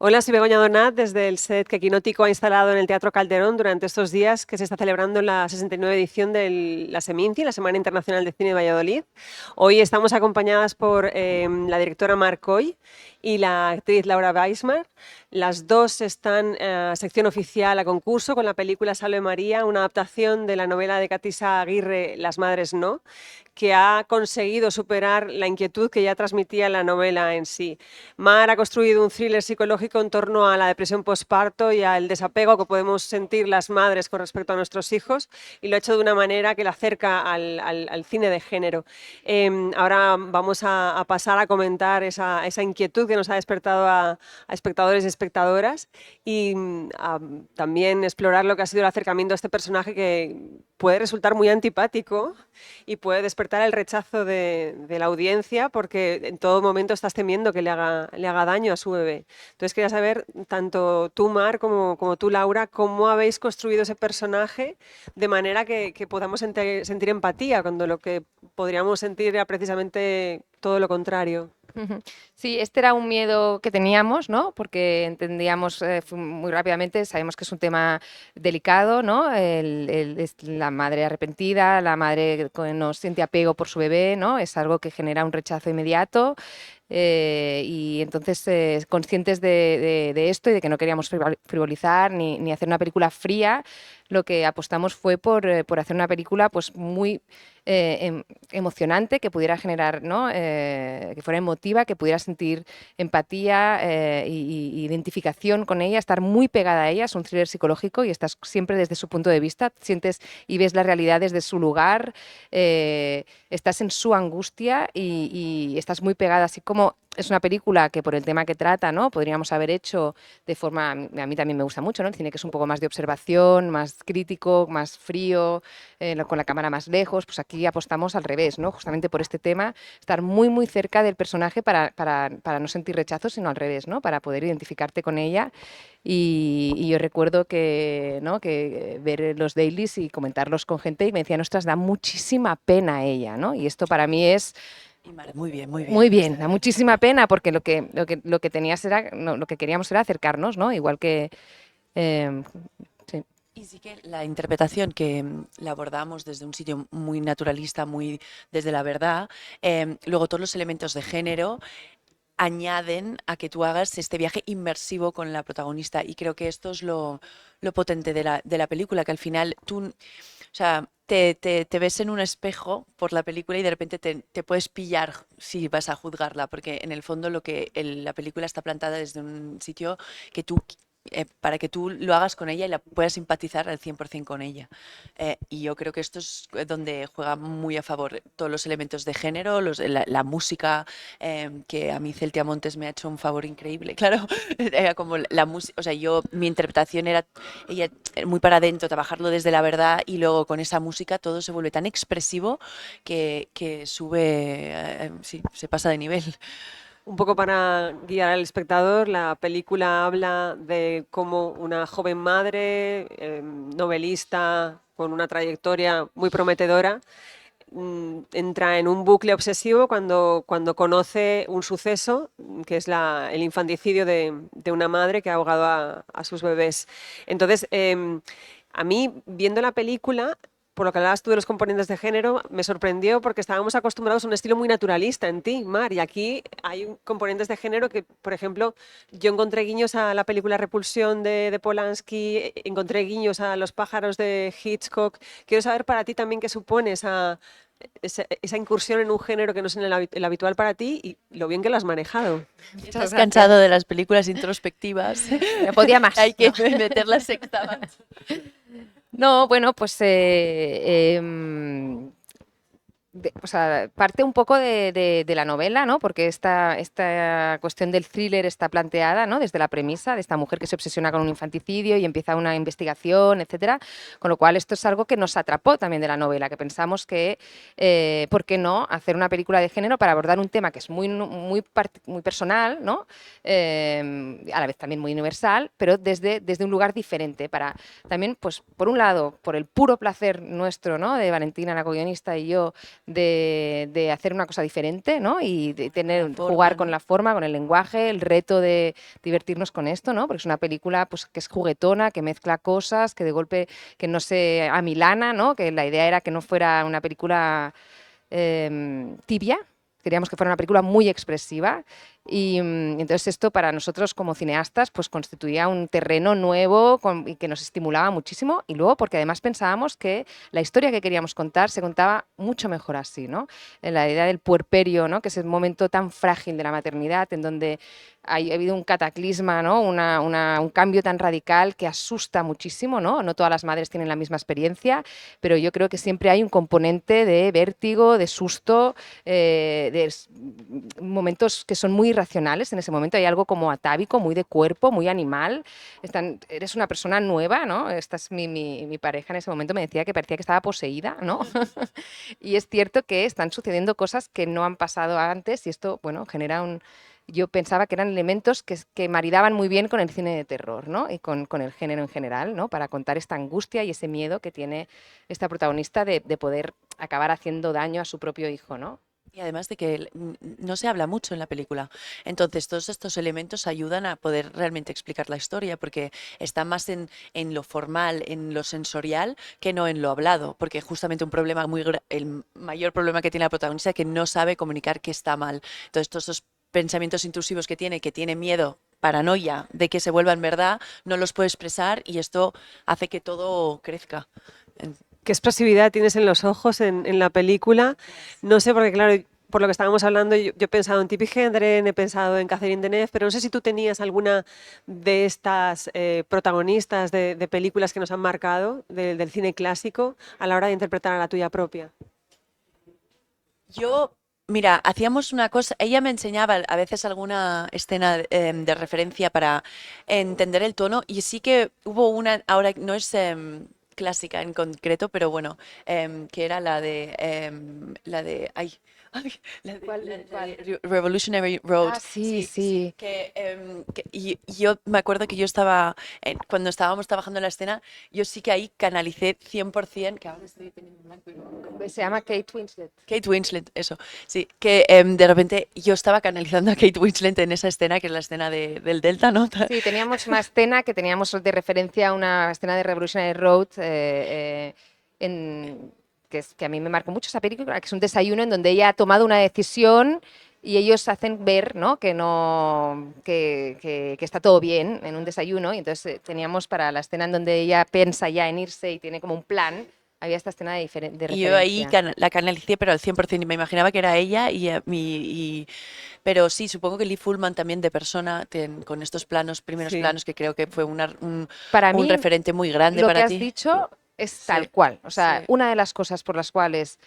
Hola, soy Begoña Donat desde el set que Quinótico ha instalado en el Teatro Calderón durante estos días que se está celebrando la 69 edición de la Seminci, la Semana Internacional de Cine de Valladolid. Hoy estamos acompañadas por la directora Mar Coy y la actriz Laura Weismar. Las dos están a sección oficial a concurso con la película Salve María, una adaptación de la novela de Catisa Aguirre, Las Madres No, que ha conseguido superar la inquietud que ya transmitía la novela en sí. Mar ha construido un thriller psicológico en torno a la depresión postparto y al desapego que podemos sentir las madres con respecto a nuestros hijos, y lo ha hecho de una manera que la acerca al cine de género. Ahora vamos a pasar a comentar esa inquietud que nos ha despertado a espectadores y espectadoras, y también explorar lo que ha sido el acercamiento a este personaje que puede resultar muy antipático y puede despertar el rechazo de la audiencia porque en todo momento estás temiendo que le haga daño a su bebé. Entonces quería saber, tanto tú, Mar, como tú, Laura, cómo habéis construido ese personaje de manera que podamos sentir empatía cuando lo que podríamos sentir era precisamente todo lo contrario. Ujú. Sí, este era un miedo que teníamos, ¿no? Porque entendíamos muy rápidamente, sabemos que es un tema delicado, ¿no? Es la madre arrepentida, la madre que no siente apego por su bebé, ¿no? Es algo que genera un rechazo inmediato. Y entonces, conscientes de esto y de que no queríamos frivolizar ni hacer una película fría, lo que apostamos fue por hacer una película pues muy emocionante, que pudiera generar, ¿no? Que fuera emotiva, que pudiera sentir empatía y identificación con ella, estar muy pegada a ella. Es un thriller psicológico y estás siempre desde su punto de vista, sientes y ves la realidad desde su lugar, estás en su angustia y estás muy pegada, así como es una película que por el tema que trata, ¿no? Podríamos haber hecho de forma, a mí también me gusta mucho, ¿no? El cine que es un poco más de observación, más crítico, más frío, con la cámara más lejos, pues aquí apostamos al revés, ¿no? Justamente por este tema, estar muy, muy cerca del personaje para no sentir rechazo, sino al revés, ¿no? Para poder identificarte con ella. Y yo recuerdo que, ¿no? que ver los dailies y comentarlos con gente y me decían, ostras, da muchísima pena ella, ¿no? Y esto para mí es Y Mar, muy bien, muy bien. muy bien, da muchísima pena porque lo que tenías era, no, lo que queríamos era acercarnos, ¿no? Igual que... eh, sí. Y sí que la interpretación que la abordamos desde un sitio muy naturalista, muy desde la verdad, luego todos los elementos de género añaden a que tú hagas este viaje inmersivo con la protagonista. Y creo que esto es lo potente de la película, que al final tú, o sea, te ves en un espejo por la película y de repente te puedes pillar si vas a juzgarla, porque en el fondo la película está plantada desde un sitio que tú para que tú lo hagas con ella y la puedas simpatizar al 100% con ella. Y yo creo que esto es donde juega muy a favor todos los elementos de género, la música, que a mí Celtia Montes me ha hecho un favor increíble. Claro, era como la música, o sea, mi interpretación era ella muy para adentro, trabajarlo desde la verdad y luego con esa música todo se vuelve tan expresivo que sube, sí, se pasa de nivel. Un poco para guiar al espectador, la película habla de cómo una joven madre, novelista, con una trayectoria muy prometedora, entra en un bucle obsesivo cuando conoce un suceso, que es el infanticidio de una madre que ha ahogado a sus bebés. Entonces, a mí, viendo la película, por lo que hablabas tú de los componentes de género, me sorprendió porque estábamos acostumbrados a un estilo muy naturalista en ti, Mar, y aquí hay componentes de género que, por ejemplo, yo encontré guiños a la película Repulsión de Polanski, encontré guiños a Los pájaros de Hitchcock. Quiero saber para ti también qué supone esa incursión en un género que no es el habitual para ti y lo bien que lo has manejado. Muchas Estás cansado gracias. de las películas introspectivas. No podía Hay más, que ¿no? meter la sexta marcha. No, bueno, pues o sea, parte un poco de la novela, ¿no? Porque esta cuestión del thriller está planteada, ¿no? Desde la premisa de esta mujer que se obsesiona con un infanticidio y empieza una investigación, etcétera. Con lo cual, esto es algo que nos atrapó también de la novela, que pensamos que, ¿por qué no hacer una película de género para abordar un tema que es muy personal, ¿no? A la vez también muy universal, pero desde un lugar diferente, para también, pues, por un lado, por el puro placer nuestro, ¿no? De Valentina, la co-guionista, y yo, de hacer una cosa diferente, ¿no? Y de forma, jugar con ¿no? la forma, con el lenguaje, el reto de divertirnos con esto, ¿no? Porque es una película pues, que es juguetona, que mezcla cosas, que de golpe que no se amilana, ¿no? Que la idea era que no fuera una película tibia. Queríamos que fuera una película muy expresiva y entonces esto para nosotros como cineastas pues constituía un terreno nuevo y que nos estimulaba muchísimo y luego porque además pensábamos que la historia que queríamos contar se contaba mucho mejor así, ¿no? La idea del puerperio, ¿no? Que es el momento tan frágil de la maternidad en donde ha habido un cataclisma, ¿no? Un cambio tan radical que asusta muchísimo, ¿no? No todas las madres tienen la misma experiencia, pero yo creo que siempre hay un componente de vértigo, de susto, momentos que son muy irracionales. En ese momento hay algo como atávico, muy de cuerpo, muy animal. Eres una persona nueva, ¿no? Esta es mi pareja en ese momento me decía que parecía que estaba poseída, ¿no? Y es cierto que están sucediendo cosas que no han pasado antes y esto, bueno, genera un... Yo pensaba que eran elementos que maridaban muy bien con el cine de terror, ¿no? Y con el género en general, ¿no? Para contar esta angustia y ese miedo que tiene esta protagonista de poder acabar haciendo daño a su propio hijo, ¿no? Y además de que no se habla mucho en la película. Entonces, todos estos elementos ayudan a poder realmente explicar la historia, porque está más en lo formal, en lo sensorial, que no en lo hablado. Porque justamente un problema el mayor problema que tiene la protagonista es que no sabe comunicar que está mal. Entonces, todos esos pensamientos intrusivos que tiene miedo, paranoia de que se vuelvan verdad, no los puede expresar y esto hace que todo crezca. ¿Qué expresividad tienes en los ojos en la película? No sé, porque claro, por lo que estábamos hablando, yo he pensado en Tippi Hedren, he pensado en Catherine Deneuve, pero no sé si tú tenías alguna de estas protagonistas de películas que nos han marcado del cine clásico a la hora de interpretar a la tuya propia. Yo, mira, hacíamos una cosa, ella me enseñaba a veces alguna escena de referencia para entender el tono y sí que hubo una, ahora no es clásica en concreto, pero bueno, que era ay, ay, la de Revolutionary Road. Ah, sí, Sí, sí. y yo me acuerdo que yo estaba, cuando estábamos trabajando en la escena, yo sí que ahí canalicé 100%, que ahora estoy teniendo un blanco y Se llama Kate Winslet. Kate Winslet, eso, sí, que de repente yo estaba canalizando a Kate Winslet en esa escena, que es la escena del Delta, ¿no? Sí, teníamos una escena que teníamos de referencia a una escena de Revolutionary Road, que a mí me marcó mucho esa película, que es un desayuno en donde ella ha tomado una decisión y ellos hacen ver, ¿no? Que está todo bien en un desayuno. Y entonces teníamos para la escena en donde ella piensa ya en irse y tiene como un plan, había esta escena de Y yo ahí referencia. la canalicé, pero al 100%, y me imaginaba que era ella pero sí, supongo que Lee Fullman también de persona, con estos primeros Sí. planos, que creo que fue Para un mí, referente muy grande lo que para has ti. dicho es Sí, tal cual. O sea, sí. una de las cosas por las cuales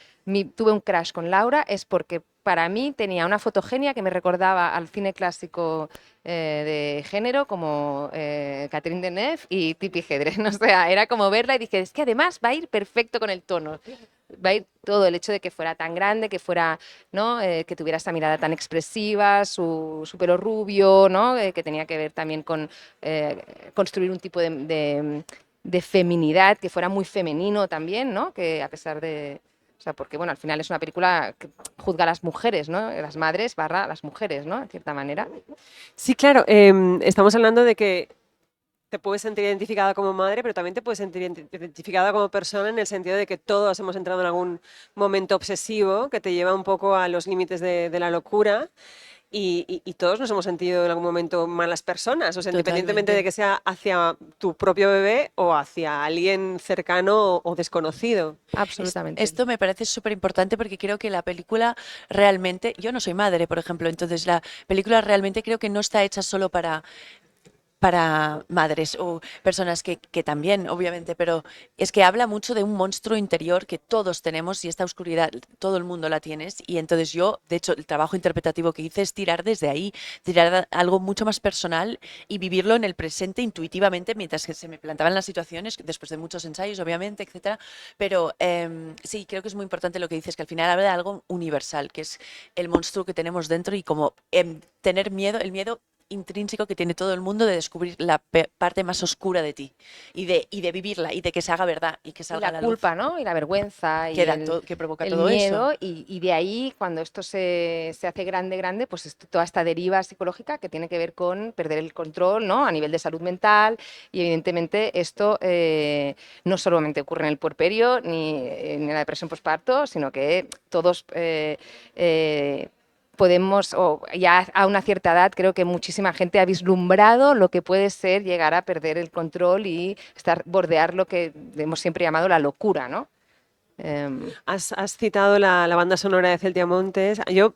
tuve un crash con Laura es porque para mí tenía una fotogenia que me recordaba al cine clásico de género como Catherine Deneuve y Tippi Hedren. O sea, era como verla y dije, es que además va a ir perfecto con el tono. Va a ir todo el hecho de que fuera tan grande, que fuera, ¿no? Que tuviera esa mirada tan expresiva, su pelo rubio, ¿no? Que tenía que ver también con construir un tipo de feminidad, que fuera muy femenino también, ¿no? Que a pesar de... O sea, porque, bueno, al final es una película que juzga a las mujeres, ¿no? Las madres barra las mujeres, ¿no? En cierta manera. Sí, claro, estamos hablando de que te puedes sentir identificada como madre, pero también te puedes sentir identificada como persona en el sentido de que todos hemos entrado en algún momento obsesivo que te lleva un poco a los límites de la locura y todos nos hemos sentido en algún momento malas personas, o sea, independientemente de Totalmente. que sea hacia tu propio bebé o hacia alguien cercano o desconocido. Absolutamente. Esto me parece súper importante porque creo que la película realmente, yo no soy madre, por ejemplo, entonces la película realmente creo que no está hecha solo para madres o personas que también, obviamente, pero es que habla mucho de un monstruo interior que todos tenemos y esta oscuridad todo el mundo la tienes y entonces yo, de hecho, el trabajo interpretativo que hice es tirar desde ahí, tirar algo mucho más personal y vivirlo en el presente intuitivamente mientras que se me plantaban las situaciones, después de muchos ensayos, obviamente, etcétera, pero sí, creo que es muy importante lo que dices, que al final habla de algo universal, que es el monstruo que tenemos dentro y como tener miedo, el miedo intrínseco que tiene todo el mundo de descubrir la parte más oscura de ti y de vivirla y de que se haga verdad y que Y salga a la la luz. culpa, ¿no? Y la vergüenza y Que provoca el todo miedo. eso. Y de ahí, cuando esto se hace grande, pues toda esta deriva psicológica que tiene que ver con perder el control, ¿no? A nivel de salud mental. Y evidentemente esto no solamente ocurre en el puerperio ni en la depresión postparto, sino que todos podemos, o ya a una cierta edad, creo que muchísima gente ha vislumbrado lo que puede ser llegar a perder el control y bordear lo que hemos siempre llamado la locura, ¿no? Has citado la banda sonora de Celtia Montes. Yo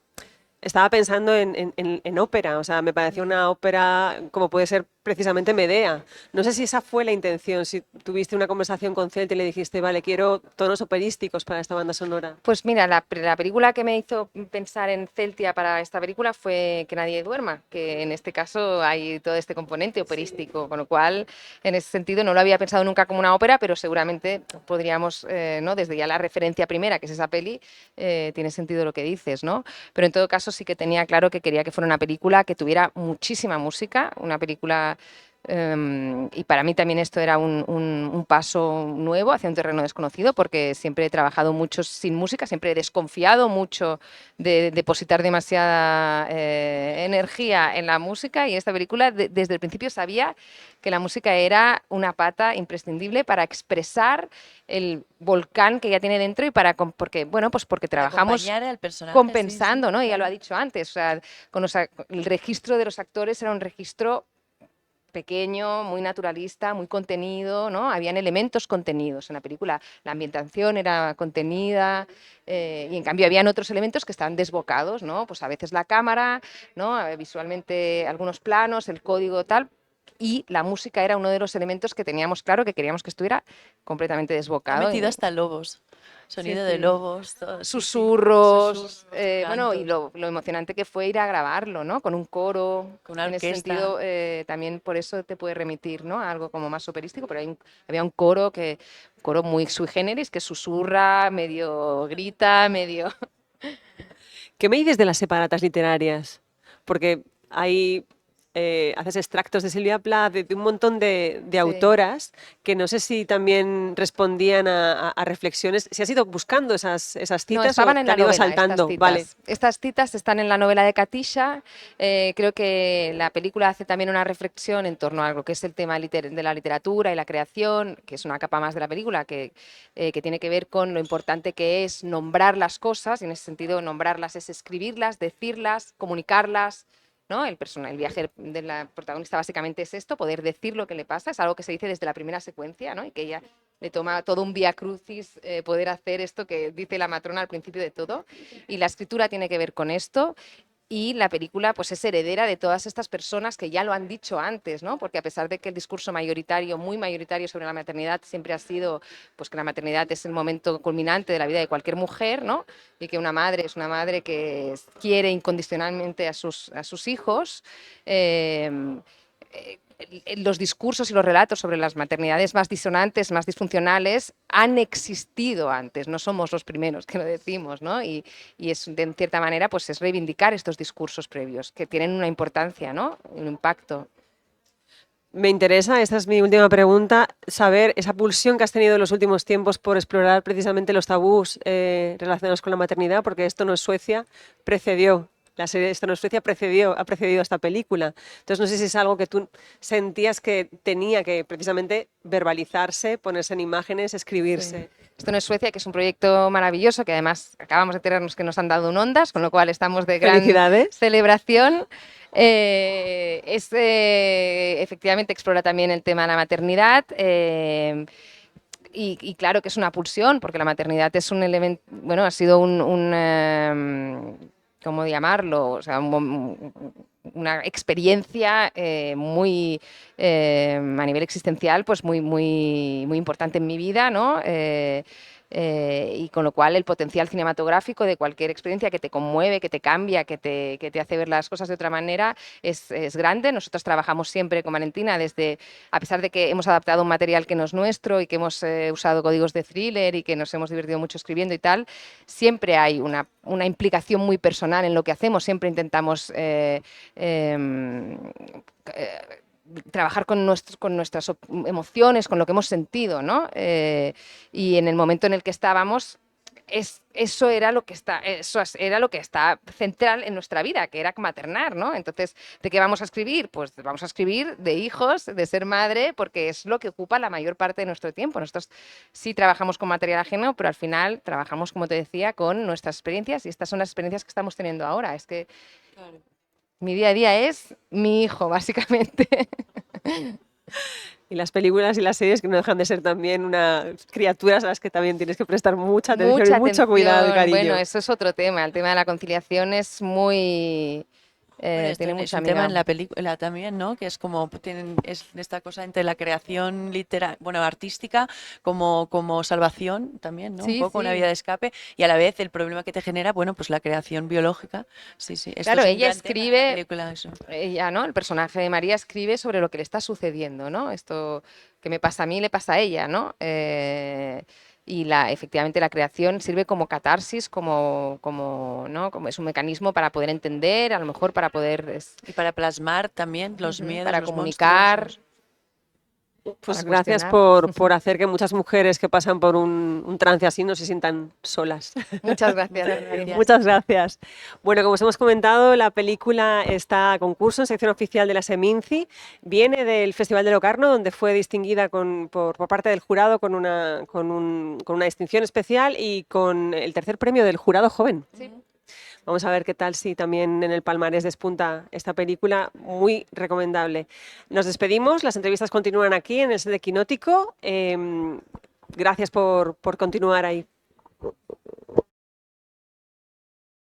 estaba pensando en ópera, o sea, me pareció una ópera como puede ser precisamente Medea. No sé si esa fue la intención, si tuviste una conversación con Celtia y le dijiste, vale, quiero tonos operísticos para esta banda sonora. Pues mira, la película que me hizo pensar en Celtia para esta película fue Que nadie duerma, que en este caso hay todo este componente operístico, con lo cual en ese sentido no lo había pensado nunca como una ópera, pero seguramente podríamos, ¿no? Desde ya la referencia primera, que es esa peli, tiene sentido lo que dices, ¿no? Pero en todo caso sí que tenía claro que quería que fuera una película que tuviera muchísima música, una película. Y para mí también esto era un paso nuevo hacia un terreno desconocido, porque siempre he trabajado mucho sin música, siempre he desconfiado mucho de depositar demasiada energía en la música, y esta película desde el principio sabía que la música era una pata imprescindible para expresar el volcán que ya tiene dentro y porque, bueno, pues porque Para trabajamos acompañar al personaje, compensando, sí, ¿no? Ya lo ha claro. dicho antes, o sea, el registro de los actores era un registro pequeño, muy naturalista, muy contenido, ¿no? Habían elementos contenidos en la película. La ambientación era contenida, y en cambio habían otros elementos que estaban desbocados, ¿no? Pues a veces la cámara, ¿no? Visualmente algunos planos, el código tal. Y la música era uno de los elementos que teníamos claro que queríamos que estuviera completamente Ha desbocado. metido hasta lobos. Sí, Sonido de sí. lobos, todo, sí, sí. Susurros, Susurros, bueno, y cantos, lo emocionante que fue ir a grabarlo, ¿no? Con un coro. con una En ese orquesta. sentido, también por eso te puede remitir, ¿no? A algo como más operístico, pero había un coro muy sui generis, que susurra, medio grita, medio... ¿Qué me dices de las separatas literarias? Porque hay, haces extractos de Silvia Plath, de un montón de Sí. autoras que no sé si también respondían a reflexiones, si has ido buscando esas No, citas o estaban en te la han ido novela estas saltando. Vale. citas. Estas citas están en la novela de Katisha. Creo que la película hace también una reflexión en torno a algo que es el tema de la literatura y la creación, que es una capa más de la película, que tiene que ver con lo importante que es nombrar las cosas, y en ese sentido nombrarlas es escribirlas, decirlas, comunicarlas. ¿No? El viaje de la protagonista básicamente es esto, poder decir lo que le pasa, es algo que se dice desde la primera secuencia, ¿no? Y que ella le toma todo un vía crucis poder hacer esto que dice la matrona al principio de todo. Y la escritura tiene que ver con esto. Y la película pues es heredera de todas estas personas que ya lo han dicho antes, ¿no? Porque a pesar de que el discurso mayoritario, muy mayoritario sobre la maternidad siempre ha sido pues que la maternidad es el momento culminante de la vida de cualquier mujer, ¿no? Y que una madre es una madre que quiere incondicionalmente a sus hijos. eh, los discursos y los relatos sobre las maternidades más disonantes, más disfuncionales, han existido antes, no somos los primeros que lo decimos, ¿no? Y es, de cierta manera, pues es reivindicar estos discursos previos, que tienen una importancia, ¿no? Un impacto. Me interesa, esta es mi última pregunta, saber esa pulsión que has tenido en los últimos tiempos por explorar precisamente los tabús relacionados con la maternidad, porque Esto no es Suecia precedió, la serie Esto no es Suecia ha precedido a esta película. Entonces no sé si es algo que tú sentías que tenía que precisamente verbalizarse, ponerse en imágenes, escribirse. Sí. Esto no es Suecia, que es un proyecto maravilloso, que además acabamos de enterarnos que nos han dado un Ondas, con lo cual estamos de gran Felicidades. celebración. Efectivamente explora también el tema de la maternidad. Y claro que es una pulsión, porque la maternidad es un elemento, bueno, ha sido ¿cómo llamarlo? O sea, una experiencia muy, a nivel existencial, pues muy, muy, muy importante en mi vida, ¿no? Y con lo cual el potencial cinematográfico de cualquier experiencia que te conmueve, que te cambia, que te hace ver las cosas de otra manera, es grande. Nosotros trabajamos siempre con Valentina desde, a pesar de que hemos adaptado un material que no es nuestro y que hemos usado códigos de thriller y que nos hemos divertido mucho escribiendo y tal, siempre hay una implicación muy personal en lo que hacemos, siempre intentamos trabajar con nuestras emociones, con lo que hemos sentido, ¿no? Y en el momento en el que estábamos, eso era lo que está central en nuestra vida, que era maternar, ¿no? Entonces, ¿de qué vamos a escribir? Pues vamos a escribir de hijos, de ser madre, porque es lo que ocupa la mayor parte de nuestro tiempo. Nosotros sí trabajamos con material ajeno, pero al final trabajamos, como te decía, con nuestras experiencias, y estas son las experiencias que estamos teniendo ahora. Es que Claro. mi día a día es mi hijo, básicamente. Y las películas y las series que no dejan de ser también unas criaturas a las que también tienes que prestar mucha atención Mucha y mucho cuidado y atención. cariño. Bueno, eso es otro tema. El tema de la conciliación es muy... Bueno, esto tiene es mucha un tema amiga. en la película también, ¿no? Que es como es esta cosa entre la creación artística como salvación también, ¿no? Un Sí, poco una sí. vía de escape y a la vez el problema que te genera, bueno, pues la creación biológica. Sí, sí. Esto Claro, es un ella gran tema en la escribe, película, eso. ella, ¿no? El personaje de María escribe sobre lo que le está sucediendo, ¿no? Esto que me pasa a mí le pasa a ella, ¿no? Y efectivamente la creación sirve como catarsis, ¿no? Como es un mecanismo para poder entender, a lo mejor para poder, Y para plasmar también los miedos, para los comunicar, monstruos. Pues para gracias cuestionar. por hacer que muchas mujeres que pasan por un trance así no se sientan solas. Muchas gracias. Muchas a ti. gracias. Muchas gracias. Bueno, como os hemos comentado, la película está a concurso en sección oficial de la Seminci. Viene del Festival de Locarno, donde fue distinguida por parte del jurado con una distinción especial y con el tercer premio del jurado joven. Sí. Vamos a ver qué tal si también en el palmarés despunta esta película, muy recomendable. Nos despedimos, las entrevistas continúan aquí en el set de Quinótico. Gracias por continuar ahí.